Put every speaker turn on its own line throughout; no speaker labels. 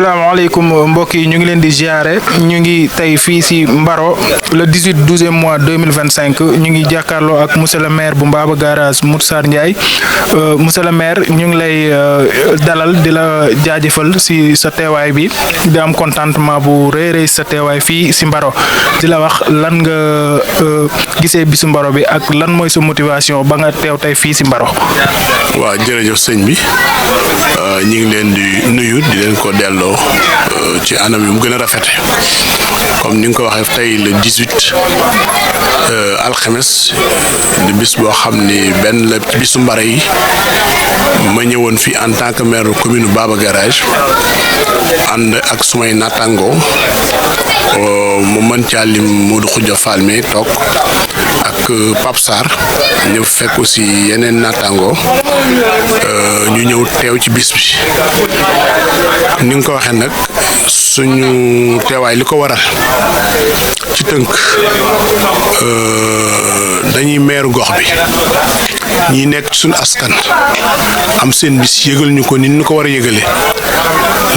salaamaaleykum mbokk yi ñu ngi leen di ziare ñu ngi tey fii si Mbaro le 18/12 mois 2025 ñu ngi jàkkaarloo ak monsieur le maire bu Mbaba Garage Moussa Ndiaye monsieur le maire ñu ngi lay dalal di la jaajëfal si sa teewaay bi di am contentement bu rëy sa teewaay fii si Mbaro di la wax lan nga gisee bisu Mbaro bi ak lan mooy sa motivation ba nga teew tey fii si Mbaro.
waaw jërëjëf sëñ bi ñu ngi leen di nuyu di leen ko delloo ci anam yu mu gën a rafete comme ni nga ko waxee tey le 18 alxames di bis boo xam ni benn la bisu Mbaro yi ma ñëwoon fi en tant que maire commune Mbaba Garage ànd ak sumay nattangoo mu mën caa lim Modou Khoudia Fall mi toog ak Pape Sarr ñëw fekk aussi yeneen nattangoo ñu ñëw teew ci bis bi ni nga ko waxee nag suñu teewaay li ko waral ci tënk dañuy meeru gox bi ñi nekk ci suñu askan am seen bis yëgal ñu ko ni ñu ko war a yëgale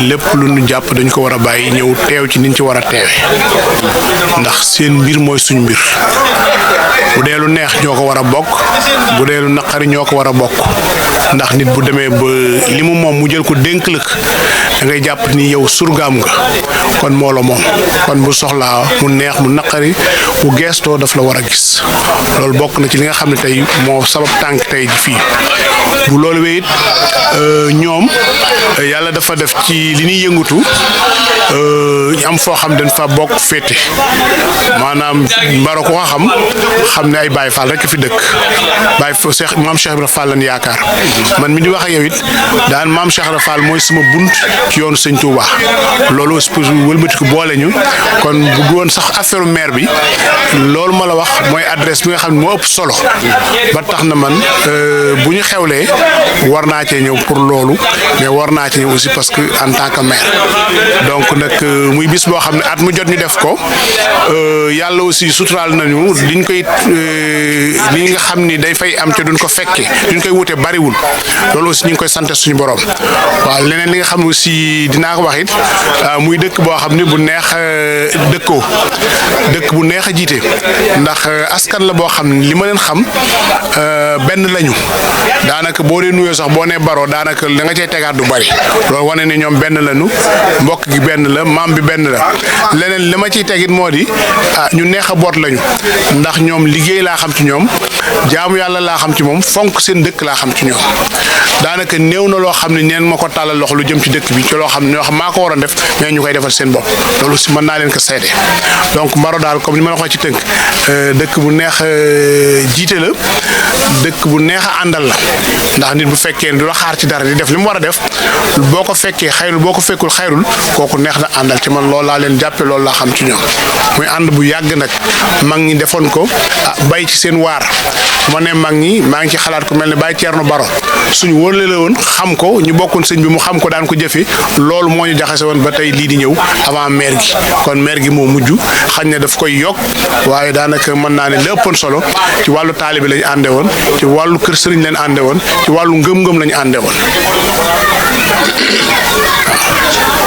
lépp lu ñu jàpp dañ ko war a bàyyi ñëw teew ci niñ ci war a teewe ndax seen mbir mooy suñ mbir bu dee lu neex ñoo ko war a bokk bu dee lu naqari ñoo ko war a bokk ndax nit bu demee ba li mu moom mu jël ko dénk lëkk da ngay jàpp ni yow surgaam nga kon moo la moom kon bu soxlaa mu neex mu naqari bu geestoo daf la war a gis loolu bokk na ci li nga xam ne tey moo sabab tànk tey ji fii bu loolu wéyit ñoom yàlla dafa def ci li ñuy yëngutu am foo xam dañ fa bokk féete maanaam Mbaro ko xam ne ay Baye Fall rek fi dëkk Baye fo Cheikh maam Cheikh Ibra Fall lañ yaakaar man mi di wax ak yow it daan maam Cheikh Ibra Fall mooy sama bunt ci yoonu Sëñ Touba loolu wëlbati ko boole ñu kon bu woon sax affaire maire bi loolu ma la wax mooy adresse bi nga xam ne moo ëpp solo ba tax na man bu ñu xewlee war naa cee ñëw pour loolu mais war naa cee ñëw aussi parce que en tant que maire donc nag muy bis boo xam ne at mu jot ñu def ko yàlla aussi suturaal nañu liñ koy li nga xam ni day fay am te duñ ko fekke duñ koy wute bariwul loolu aussi ñu ngi koy sant suñu borom waaw leneen li nga xam ne aussi dinaa ko wax it muy dëkk boo xam ne bu neex dëkkoo dëkk bu neex a jiite ndax askan la boo xam ne li ma leen xam benn lañu daanaka boo dee nuyoo sax boo nee Mbaro daanaka la nga cay tegaat du bari loolu wane ne ñoom benn lañu mbokk gi benn la maam bi benn la leneen li ma ciy tegit moo di ñu neex a boot lañu ndax ñoom liggéey laa xam ci ñoom jaamu yàlla laa xam ci moom fonk seen dëkk laa xam ci ñoom daanaka néew na loo xam ne neen ma ko tàllal loxo lu jëm ci dëkk bi ci loo xam ne ñoo xam maa ko waroon def mais ñu koy defal seen bopp loolu si mën naa leen ko seede donc Mbaro daal comme ni ma la ko ci tënk dëkk bu neex jiite la dëkk bu neex a àndal la ndax nit bu fekkee du la xaar ci dara di def li mu war a def boo ko fekkee xayrul boo ko fekkul xayrul kooku neex na àndal ci man loolu laa leen jàppe loolu laa xam ci ñoom muy ànd bu yàgg nag mag ñi defoon ko bay ci seen waar su ma nee mag ñi maa ngi ci xalaat ku mel ne Baye Thierno Baro suñu wóorle la woon xam ko ñu bokkoon sëñ bi mu xam ko daan ko jëfe loolu moo ñu jaxase woon ba tey lii di ñëw avant maire gi kon maire gi moo mujj xañ ne daf koy yokk waaye daanaka mën naa ne léppoon solo ci wàllu taalibe lañu ànde woon ci wàllu kër sëriñ lañu ànde woon ci wàllu ngëm-ngëm lañu ànde woon.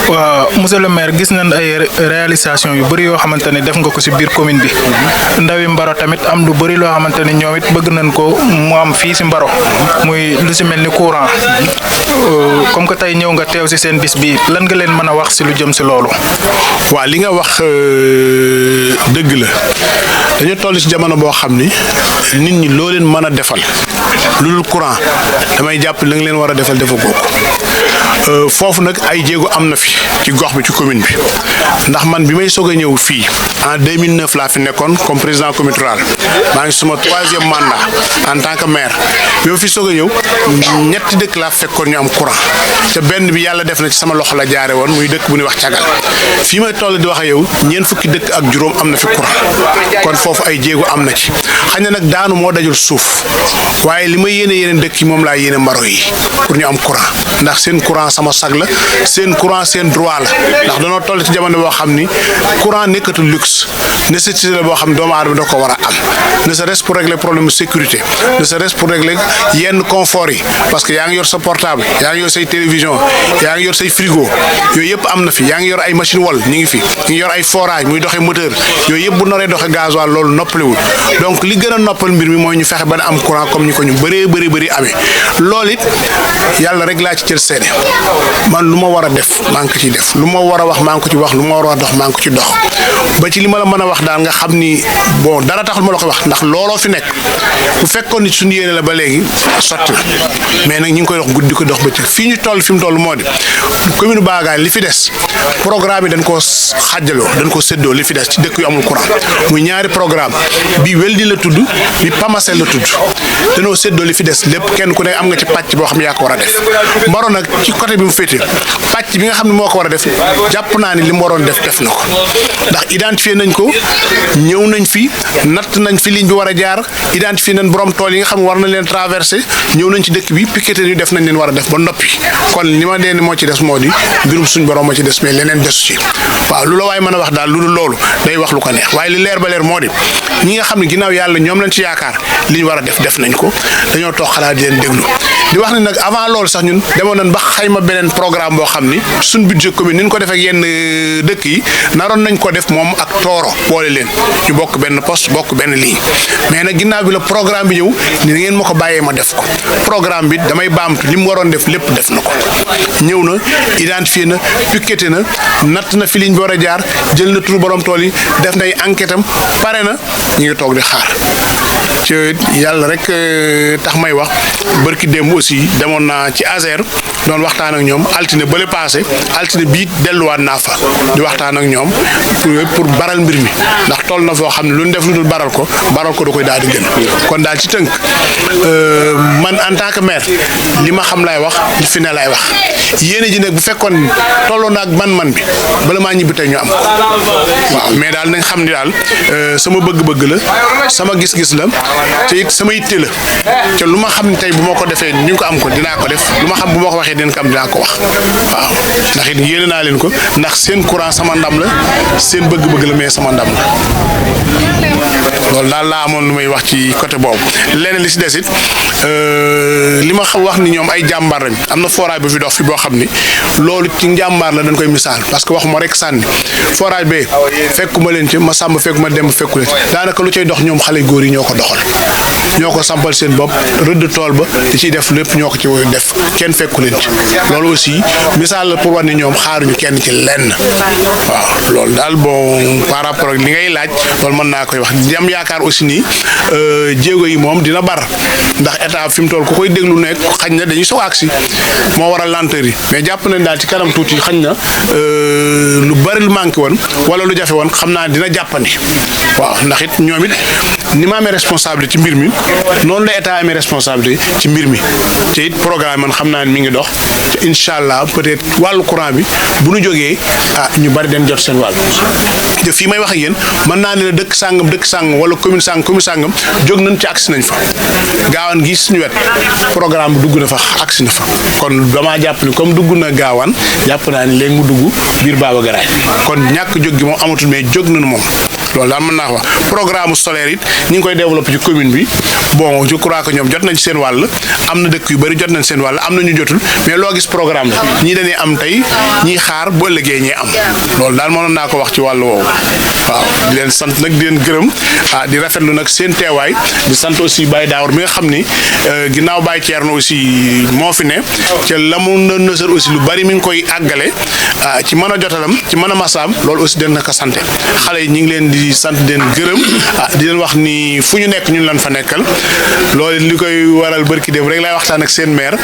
waaw monsieur le maire gis nañ ay réalisation yu bëri yoo xamante ne def nga ko si biir commune bi ndawi Mbaro tamit am lu bëri loo xamante ne ñoom it bëgg nañ ko mu am fii si Mbaro muy lu si mel ni courant comme que tey ñëw nga teew si seen bis bi lan nga leen mën a wax si lu jëm si loolu.
waaw li nga wax dëgg la dañu toll si jamono boo xam ni nit ñi loo leen mën a defal lu dul courant damay jàpp la nga leen war a defal defa kooku foofu nag ay jéego am na fi ci gox bi ci commune bi ndax man bi may soog a ñëw fii en 2009 laa fi nekkoon comme président comité rural maa ngi suma 3e mandat en tant que maire bi ma fi soog a ñëw ñetti dëkk laa fekkoon ñu am courant te benn bi yàlla def na ci sama loxo la jaare woon muy dëkk bu ñuy wax Cagal fii may toll di wax ak yow ñeent fukki dëkk ak juróom am na fi courant kon foofu ay jéego am na ci xañ na nag daanu moo dajul suuf waaye li ma yéene yeneen dëkk yi moom laa yéene Mbaro yi pour ñu am courant ndax seen courant sama sag la seen courant seen droit la ndax danoo toll ci jamono boo xam ni courant nekkatul luxe nécessité la boo xam doomu aadama da ko war a am ne serait-ce pour régler problème sécurité ne serait-ce pour régler yenn confort yi parce que yaa ngi yor sa portable yaa ngi yor say télévision yaa ngi yor say frigo yooyu yëpp am na fi yaa ngi yor ay machine wol ñu ngi fi ñu ngi yor ay forage muy doxee moteur yooyu yëpp bu noree doxee gasoil loolu noppaliwul donc li gën a noppal mbir mi mooy ñu fexe ba am courant comme ñu ko ñu bëri amee loolu it yàlla rek laa ci jël seede man lu ma war a def maa ngi ko ciy def lu ma war a wax maa ngi ko ci wax lu ma war a dox maa ngi ko ci dox ba ci li ma la mën a wax daal nga xam ni bon dara taxul ma la ko wax ndax looloo fi nekk bu fekkoon ni suñu yéene la ba léegi sotti na mais nag ñu ngi koy dox guddi ko dox bëccëg fii ñu toll fi mu toll moo di commune Bagaye li fi des programme yi dañ koo xàjjaloo dañ ko séddoo li fi des ci dëkk yu amul courant muy ñaari programme bi Weldi la tudd bi Pamasel la tudd dañoo séddoo li fi des lépp kenn ku ne am nga ci pàcc boo xam ne yaa ko war a def Mbaro nag ci côté bi mu féete pàcc bi nga xam ne moo ko war a def jàpp naa ni li mu waroon def na ko ndax identifié nañ ko ñëw nañ fi natt nañ fi ligne bi war a jaar identifié nañ borom tool yi nga xam ne war na leen traversé ñëw nañ ci dëkk bi piqueté ñu def nañ leen war a def ba noppi kon li ma dee moo ci des moo di mbirum suñ borom moo ci des mais leneen desu ci waaw lu la waaye mën a wax daal lu dul loolu day wax lu ko neex waaye li leer ba leer moo di ñi nga xam ne ginnaaw yàlla ñoom lañ ci yaakaar li ñu war a def nañ ko dañoo toog xalaat di leen déglu di wax ne nag avant loolu sax ñun demoon nañ ba xayma beneen programme boo xam ni suñ budget commune ni ñu ko defee ak yenn dëkk yi naroon nañ ko def moom ak Tooro boole leen ñu bokk benn poste bokk benn ligne mais nag ginnaaw bi la programme bi ñëw ni na ngeen ma ko bàyyee ma def ko programme bi damay baamtu li mu waroon def lépp def na ko ñëw na identifié na piqueté na natt na fi ligne bi war a jaar jël na turu borom tool yi def nay enquête am pare na ñu ngi toog di xaar ci yàlla rek tax may wax bërki démb aussi demoon naa ci Azer doon waxtaan ak ñoom altine bële passé altine bii delluwaat naa fa di waxtaan ak ñoom pour baral mbir mi ndax toll na foo xam ne lu ñu def lu dul baral ko da koy daal di gën kon daal ci tënk man en tant que maire li ma xam laay wax li fi ne laay wax yéene ji nag bu fekkoon tolloo na ak man bi bala maa ñibbi tey ñu am ko waaw mais daal nañ xam ni daal sama bëgg-bëgg la sama gis-gis la te it sama yitte la te lu ma xam ne tey bu ma ko defee ni nga ko am ko dinaa ko def lu ma xam bu ma ko waxee dinañ ko am dinaa ko wax waaw ndax it yéene naa leen ko ndax seen courant sama ndam la seen bëgg-bëgg la mais sama ndam la loolu daal laa amoon lu may wax ci côté boobu leneen li si des it li ma wax ni ñoom ay jàmbaar lañ am na forage bu fi dox fi boo xam ni loolu ci njàmbaar la dañ koy misaal parce que waxuma rek sànni forage bee fekkuma leen ci ma sàmm fekkuma dem fekku leen daanaka lu cay dox ñoom xale góor yi ñoo ko doxal ñoo ko sampal seen bopp rëdd tool ba di ciy def lépp ñoo ko ci def kenn fekku leen ci loolu aussi misaal la pour wax ni ñoom xaaruñu kenn ci lenn waaw loolu daal bon par rapport ak li ngay laaj loolu mën naa koy wax di am yaakaar aussi nii jéego yi moom dina bar ndax état fi mu toll ku koy déglu nekk xañ na dañuy soog a agsi moo waral lenteur yi mais jàpp nañ daal ci kanam tuuti xañ na lu bari lu manqué woon wala lu jafe woon xam naa dina jàppandi waaw ndax it ñoom it ni ma amee responsabilité ci mbir mi noonu la état amee responsabilité ci mbir mi te it programme man xam naa ne mi ngi dox te incha allah peut-être wàllu courant bi bu nu jógee ñu bari den jot seen wàll te fii may wax ak yéen mën naa ne la dëkk sàngam wala commune sàngam jóg nañ ci agsi nañ fa gaawaan gi suñu wet programme bi dugg na fa agsi na fa kon damaa jàpp ni comme dugg na gaawaan jàpp naa ni léegi mu dugg biir Baba Garaay kon ñàkk jóg gi moom amatul mais jóg nañu moom loolu daal mën naa wax programme solaire it ñu ngi koy développé ci commune bi bon je crois que ñoom jot nañ ci seen wàll am na dëkk yu bari jot nañ seen wàll am na ñu jotul mais loo gis programme la ñii dañuy am tey ñii xaar bu ëllëgee ñee am loolu daal mënoon naa ko wax ci wàllu woowu waaw di leen sant nag di leen gërëm di rafetlu nag seen teewaay di sant aussi Baye Daawar mi nga xam ni ginnaaw Baye Thierno aussi moo fi ne ca la mu nësër aussi lu bari mi ngi koy àggale ci mën a jotalam ci mën a masaam loolu aussi den na ko sant xale yi ñu ngi leen di sant di leen gërëm di leen wax ni fu ñu nekk ñun lan fa nekkal loolu li koy waral bërki dem rek laay waxtaan ak seen maire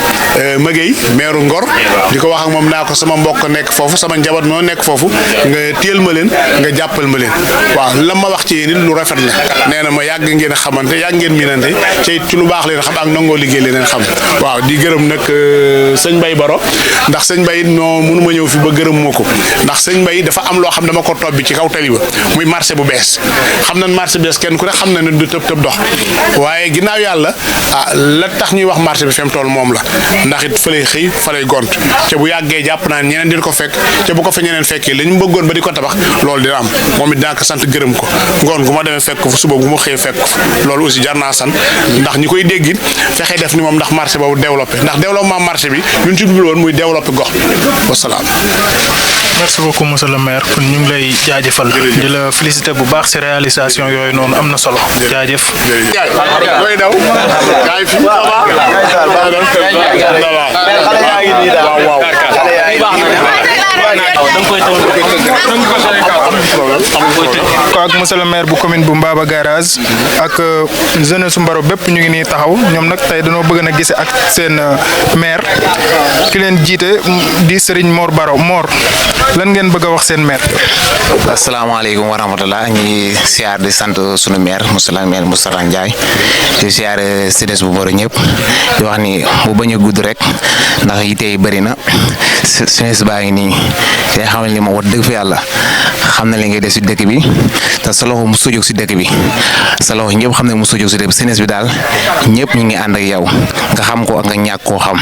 Maguette maire Ngor di ko wax ak moom naa ko sama mbokk nekk foofu sama njaboot moo nekk foofu nga téel ma leen nga jàppal ma leen waaw la ma wax ci yéen it lu rafet la nee na ma yàgg ngeen xamante yàgg ngeen miinante ci lu baax leen xam ak nangoo liggéey leen xam waaw di gërëm nag sëñ Mbaye Baro ndax sëñ Mbaye noo mënu ma ñëw fi ba gërëm moo ko ndax sëñ Mbaye dafa am loo xam dama ko tobbi ci kaw tali ba muy marché bu bees xam nañ marché bees kenn ku ne xam na ne du tëb dox waaye ginnaaw yàlla la tax ñuy wax marché bi fi mu toll moom la ndax it fa lay xëy fa lay gont te bu yàggee jàpp naa ñeneen dina ko fekk te bu ko fa ñeneen fekkee la ñu bëggoon ba di ko tabax loolu dina am moom it dinaa ko sant gërëm ko ngoon gu ma demee fekk ko fa suba gu ma xëyee fekk ko fa loolu aussi jar naa sant ndax ñi koy déggit fexe def ni moom ndax marché boobu développé ndax développement marché bi luñ ci jublu woon muy développé gox bi wasalaam.
merci beaucoup monsieur le maire kon ñu ngi lay jaajëfal di la féliciter bu baax ci réalisation yooyu noonu am na solo jaajëf.
mooy daw gaay fi
ko ak monsieur le maire bu commune bu Mbaba Garage ak jeunesse su Mbaro bépp ñu ngi nii taxaw ñoom nag tey dañoo bëgg na gise ak seen maire ki leen jiite di Serigne Mor Baro Mor lan ngeen bëgg a wax seen maire.
asalaamaaleykum wa rahmatulah ñi siyaar di sant sunu maire monsieur le maire Moustapha Ndiaye di siyaar CDS bu Mbaro ñëpp di wax ni bu bañ a gudd rek ndax yi tey bëri na CDS baa ngi nii te xamal ni ma wax dëgg fa yàlla xam na li ngay def si dëkk bi te sa loxo mu sojog si dëkk bi sa loxo ñëpp xam ne mu sojog si dëkk bi CDS bi daal ñëpp ñu ngi ànd ak yow nga xam ko ak nga ñàkk koo xam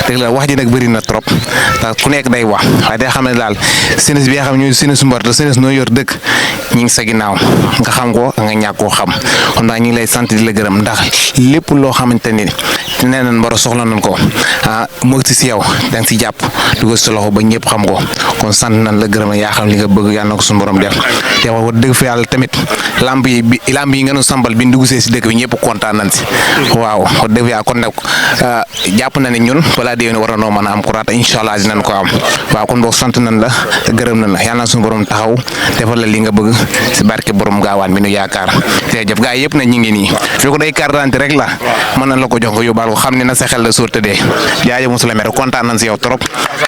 dëgg la wax ji nag bëri na trop te ku nekk day wax waaye day xam ne daal CDS bi nga xam ne ñooy CDS Mbaro te CDS noo yor dëkk ñi ngi sa ginnaaw nga xam ko ak nga ñàkk koo xam kon daal ñu ngi lay sant di la gërëm ndax lépp loo xamante ni nee nañ Mbaro soxla nañ ko moo si yow da nga si jàpp dugal sa loxo ba ñëpp xam ko kon sant nañ la gërëm yaa xam li nga bëgg yàlla na ko suñu borom def te wax dëgg fa yàlla tamit lamb yi nga nu sambal bi dugg see si dëkk bi ñëpp kontaan nañ si waaw wax dëgg fa yàlla kon nag jàpp na ne ñun balaa déwén war noo mën a am courant incha allah dinañ ko am waaw kon boog sant nañ la gërëm nañ la yàlla na suñu borom taxaw defal la li nga bëgg si barke borom gaawaan bi nu yaakaar te jëf gaa yëpp na ñu ngi nii fi ko day carte d'identité rek la mën nañ la ko jox nga yóbbaal ko xam ne na sa xel la sóor tëddee jaajëf monsieur le maire kontaan nañ si yow trop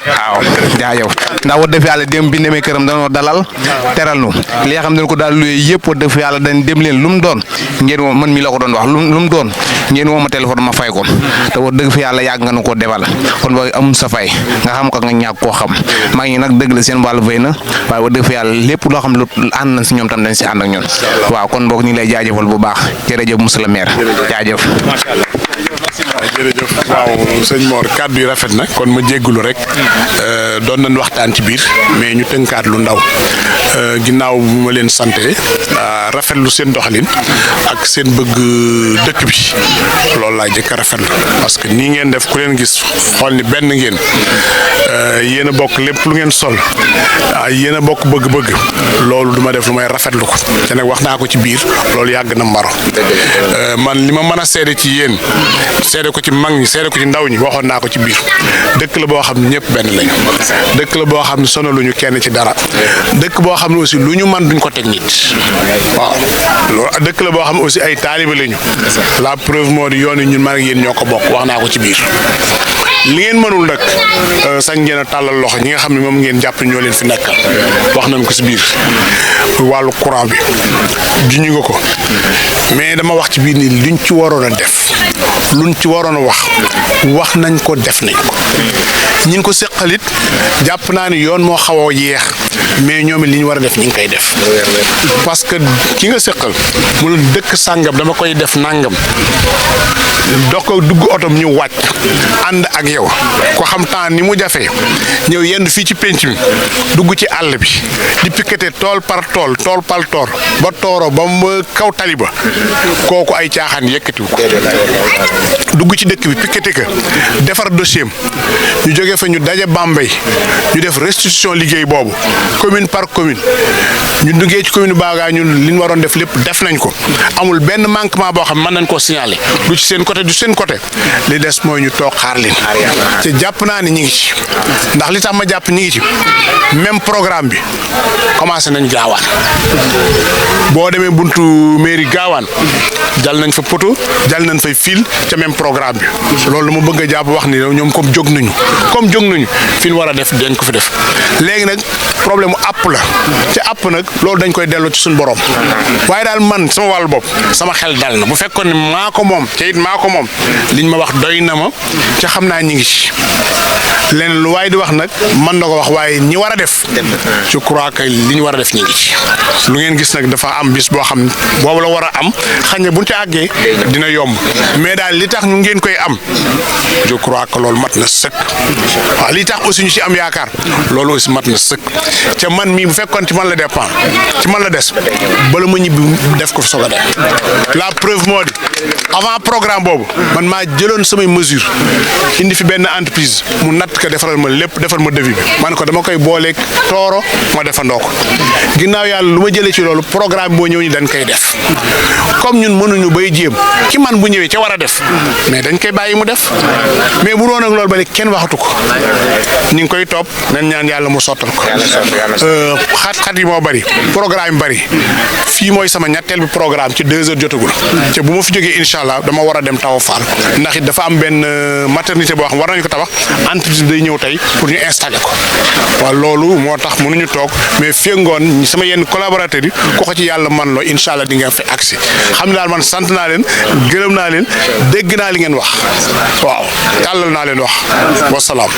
waaw jaajëf ndax wax dëgg yàlla dem bi demee këram dañoo dalal teral nu li nga xam ne ko daal luye yëpp wax dëgg yàlla dañ dem leen lu mu doon ngeen woo man mi la ko doon wax lu mu doon ngeen woo ma téléphone ma fay ko te wax dëgg fi yàlla yàgg nga nu ko defal kon boog amul sa fay nga xam ko nga ñàkk koo xam maa ngi nag dëgg la seen wàllu fay na waaye wax dëgg fi yàlla lépp loo xam lu ànd nañ si ñoom tam dañ si ànd ak ñun waaw kon boog ñu ngi lay jaajëfal bu baax jërëjëf monsieur le maire jaajëf.
jërëjëf waaw sëñ Mor kàddu yi rafet na kon ma jéggulu rek doon nañ waxtaan ci biir mais ñu tënkaat lu ndaw ginnaaw bu ma leen santé rafetlu seen doxalin ak seen bëgg dëkk bi loolu laa jëkk a rafetlu parce que nii ngeen def ku leen gis xool ni benn ngeen yéen a bokk lépp lu ngeen sol yéen a bokk bëgg-bëgg loolu duma def lu may rafetlu ko te nag wax naa ko ci biir loolu yàgg na Mbaro man li ma mën a seede ci yéen seede ko ci mag ñi seede ko ci ndaw ñi waxoon naa ko ci biir dëkk la boo xam ne ñëpp benn lañu dëkk la boo xam ne sonaluñu kenn ci dara dëkk boo xam ne aussi lu ñu mën duñ ko teg nit waaw loolu dëkk la boo xam ne aussi ay taalibe lañu la preuve moo di yoon yi ñun man ak yéen ñoo ko bokk wax naa ko ci biir li ngeen mënul nag sañ ngeen a tàllal loxo ñi nga xam ne moom ngeen jàpp ñoo leen fi nekkal wax nañ ko si biir wàllu courant bi juñu nga ko mais dama wax ci biir ni luñ ci waroon a def luñ ci waroon a wax nañ ko def nañ ko ñi ko seqalit jàpp naa ni yoon moo xaw a yeex mais ñoom it li ñu war a def ñu ngi koy def parce que ki nga seqal mu la dëkk sàngam dama koy def nàngam dox ko dugg otom ñu wàcc ànd ak yow ko xam temps ni mu jafee ñëw yenn fii ci penc mi dugg ci àll bi di piqueté tool par tool ba tooro ba mu kaw taliba kooku ay caaxaan yëkkatiw ko dugg ci dëkk bi piqueté ka defar dossier ñu jógee fa ñu daje Bambey ñu def restitution liggéey boobu commune par commune ñu duggee ci commune Baga ñun li ñu waroon def lépp def nañ ko amul benn manquement boo xam mën nañ koo signaler du ci seen côté du seen côté li des mooy ñu toog xaar leen te jàpp naa ni ñi ngi ci ndax li tax ma jàpp ñi ngi ci même programme bi commencé nañ gaawaan boo demee buntu mairie gaawaan jal nañ fa poto jal nañ fay fil ca même programme bi loolu ma bëgg a jàpp wax ni ñoom comme jóg nañu fi ñu war a def dañ ko fi def léegi nag problème mu àpp la ci àpp nag loolu dañ koy delloo ci suñu borom waaye daal man sama wàllu bopp sama xel dal na bu fekkoon ne maa ko moom te it maa ko moom liñ ma wax doy na ma ca xam naa ñi ngi ci leneen lu waay di wax nag mën na ko wax waaye ñi war a def je crois que li ñu war a def ñi ngi ci lu ngeen gis nag dafa am bis boo xam boobu la war a am xañ na buñ ci àggee dina yomb mais daal li tax ñu ngeen koy am je crois que loolu mat na sëkk waaw li tax aussi ñu ci am yaakaar loolu aussi mat na sëkk ca man mii bu fekkoon ci man la dépend ci man la des bala ma ñibbi def ko fi soog a def la preuve moo di avant programme boobu man maa jëloon samay mesure indi fi benn entreprise mu natt ko defaral ma lépp defal ma devis bi man ko dama koy booleeg tooro ma defandoo ko ginnaaw yàlla lu ma jëlee ci loolu programme boo ñëw ñi dañ koy def comme ñun mënuñu bay jéem ki man bu ñëwee ca war a def mais dañ koy bàyyi mu def mais bu doon ak loolu ba léegi kenn waxatu ko ñu ngi koy topp nañ ñaan yàlla mu sottal ko xat-xat yi moo bari programme bari fii mooy sama ñetteel bi programme ci 2 heures jotagul te bu ma fi jógee incha allah dama war a dem Tawa Fall ndax it dafa am benn maternité boo xam war nañu ko tabax entreprise day ñëw tey pour ñu installer ko waaw loolu moo tax mënuñu toog mais fii ngoon sama yenn collaborateurs yi ku ko ci yàlla man loo incha allah di ngeen fi agsi xam ne daal man sant naa leen gërëm naa leen dégg naa li ngeen wax waaw tàllal naa leen wax wasalaam.